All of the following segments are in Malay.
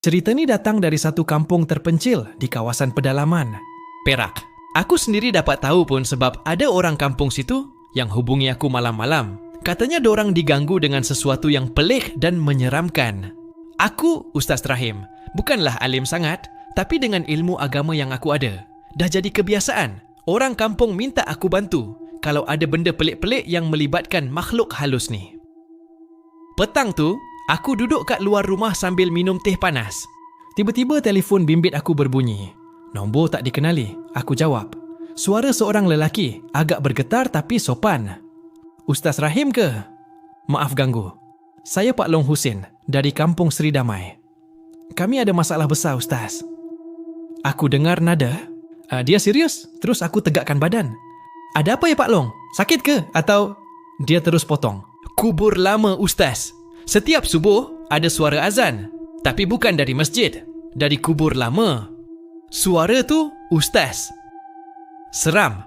Cerita ni datang dari satu kampung terpencil di kawasan pedalaman, Perak. Aku sendiri dapat tahu pun sebab ada orang kampung situ yang hubungi aku malam-malam. Katanya dorang diganggu dengan sesuatu yang pelik dan menyeramkan. Aku, Ustaz Rahim, bukanlah alim sangat, tapi dengan ilmu agama yang aku ada, dah jadi kebiasaan. Orang kampung minta aku bantu kalau ada benda pelik-pelik yang melibatkan makhluk halus ni. Petang tu, aku duduk kat luar rumah sambil minum teh panas. Tiba-tiba telefon bimbit aku berbunyi. Nombor tak dikenali. Aku jawab. Suara seorang lelaki, agak bergetar tapi sopan. Ustaz Rahim ke? Maaf ganggu. Saya Pak Long Husin dari Kampung Seri Damai. Kami ada masalah besar, Ustaz. Aku dengar nada. Dia serius? Terus aku tegakkan badan. Ada apa ya Pak Long? Sakit ke? Atau... Dia terus potong. Kubur lama, Ustaz. Setiap subuh ada suara azan. Tapi bukan dari masjid. Dari kubur lama. Suara tu, Ustaz, seram.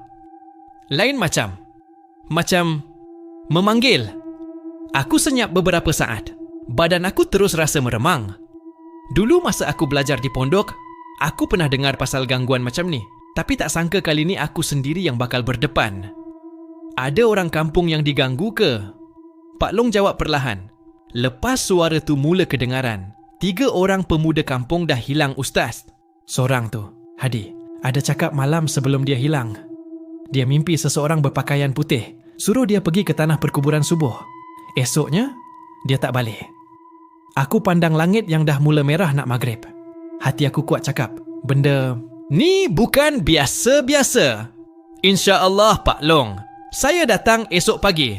Lain macam. Macam memanggil. Aku senyap beberapa saat. Badan aku terus rasa meremang. Dulu masa aku belajar di pondok, aku pernah dengar pasal gangguan macam ni. Tapi tak sangka kali ni aku sendiri yang bakal berdepan. Ada orang kampung yang diganggu ke? Pak Long jawab perlahan. Lepas suara tu mula kedengaran, 3 orang pemuda kampung dah hilang, Ustaz. Seorang tu, Hadi, ada cakap malam sebelum dia hilang. Dia mimpi seseorang berpakaian putih, suruh dia pergi ke tanah perkuburan subuh. Esoknya, dia tak balik. Aku pandang langit yang dah mula merah nak maghrib. Hati aku kuat cakap, benda ni bukan biasa-biasa. InsyaAllah Pak Long, saya datang esok pagi.